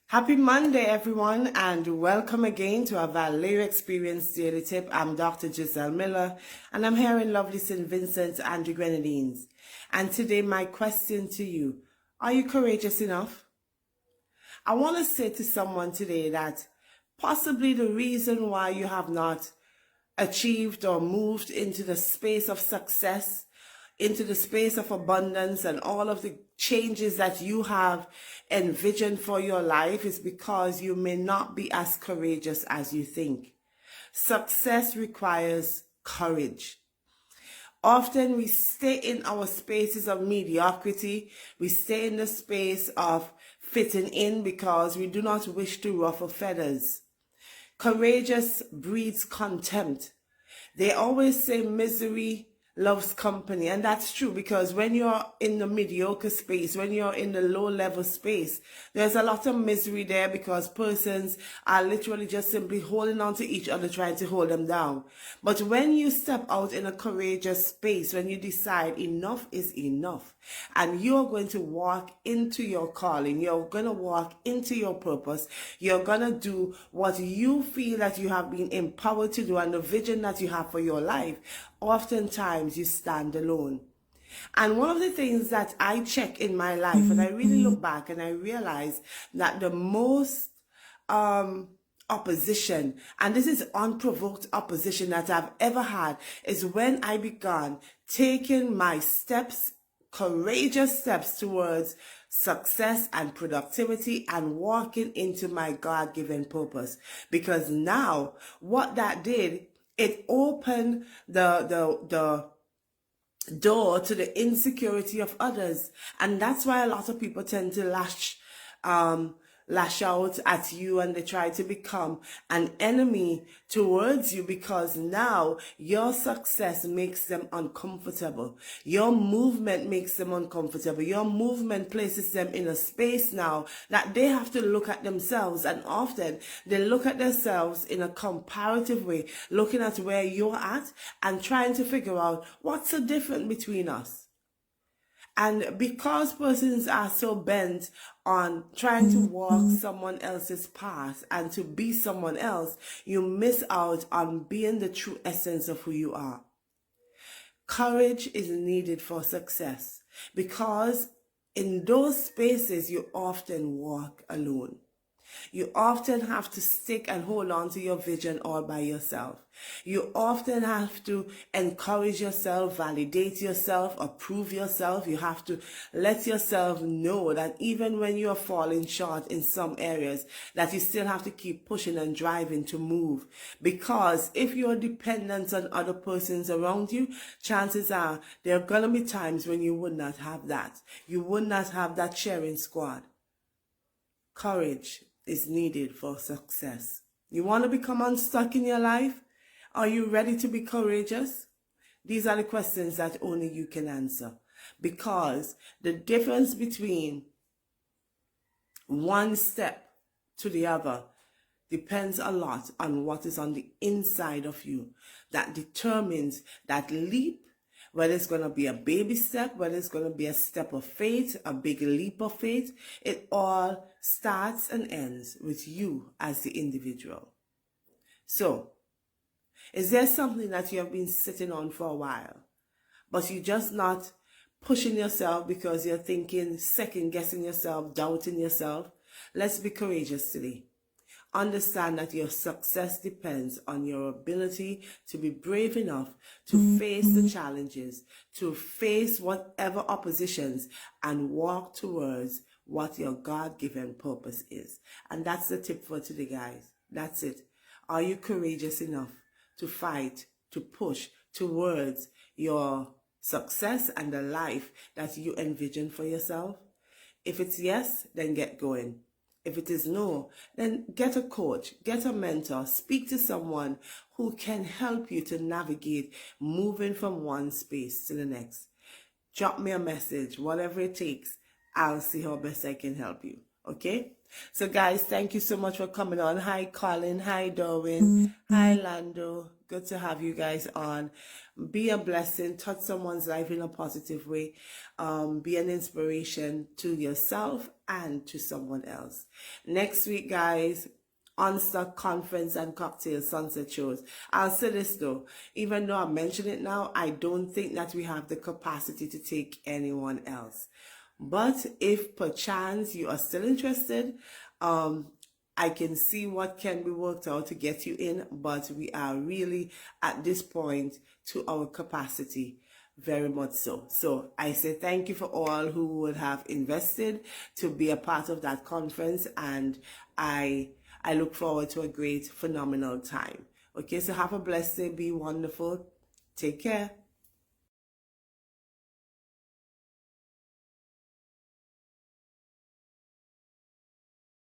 Happy Monday, everyone, and welcome again to our Value Experience Daily Tip. I'm Dr. Jozelle Miller, and I'm here in lovely St. Vincent and the Grenadines. And today, my question to you, are you courageous enough? I want to say to someone today that possibly the reason why you have not achieved or moved into the space of success, into the space of abundance, and all of the changes that you have envisioned for your life is because you may not be as courageous as you think. Success requires courage. Often we stay in our spaces of mediocrity. We stay in the space of fitting in because we do not wish to ruffle feathers. Courageous breeds contempt. They always say misery loves company, and that's true, because when you're in the mediocre space, when you're in the low level space, there's a lot of misery there because persons are literally just simply holding on to each other, trying to hold them down. But when you step out in a courageous space, when you decide enough is enough and you're going to walk into your calling, you're going to walk into your purpose, you're going to do what you feel that you have been empowered to do and the vision that you have for your life, oftentimes you stand alone. And one of the things that I check in my life, and I really look back and I realize that the most opposition, and this is unprovoked opposition that I've ever had, is when I began taking my steps, courageous steps towards success and productivity and walking into my God-given purpose. Because now what that did, it opened the door to the insecurity of others. And that's why a lot of people tend to lash out at you, and they try to become an enemy towards you, because now your success makes them uncomfortable. Your movement makes them uncomfortable. Your movement places them in a space now that they have to look at themselves, and often they look at themselves in a comparative way, looking at where you're at and trying to figure out what's the difference between us. And because persons are so bent on trying to walk someone else's path and to be someone else, you miss out on being the true essence of who you are. Courage is needed for success, because in those spaces you often walk alone. You often have to stick and hold on to your vision all by yourself. You often have to encourage yourself, validate yourself, approve yourself. You have to let yourself know that even when you're falling short in some areas, that you still have to keep pushing and driving to move. Because if you're dependent on other persons around you, chances are there are going to be times when you would not have that. You would not have that cheering squad. Courage is needed for success. You want to become unstuck in your life? Are you ready to be courageous? These are the questions that only you can answer, because the difference between one step to the other depends a lot on what is on the inside of you. That determines that leap, whether it's going to be a baby step, whether it's going to be a step of faith, a big leap of faith. It all starts and ends with you as the individual. So, is there something that you have been sitting on for a while, but you're just not pushing yourself because you're thinking, second guessing yourself, doubting yourself? Let's be courageous today. Understand that your success depends on your ability to be brave enough to face the challenges, to face whatever oppositions, and walk towards what your God-given purpose is. And that's the tip for today, guys. That's it. Are you courageous enough to fight, to push towards your success and the life that you envision for yourself? If it's yes, then get going. If it is no, then get a coach, get a mentor, speak to someone who can help you to navigate moving from one space to the next. Drop me a message, whatever it takes. I'll see how best I can help you. Okay? So guys, thank you so much for coming on. Hi Colin, hi Darwin, hi Lando. Good to have you guys on. Be a blessing, touch someone's life in a positive way. Be an inspiration to yourself and to someone else. Next week, guys, Unstuck Conference and Cocktail Sunset Shows. I'll say this though, even though I mention it now, I don't think that we have the capacity to take anyone else. But if perchance you are still interested, I can see what can be worked out to get you in, but we are really at this point to our capacity, very much so. So I say thank you for all who would have invested to be a part of that conference, and I look forward to a great, phenomenal time. Okay, so have a blessed day, be wonderful, take care.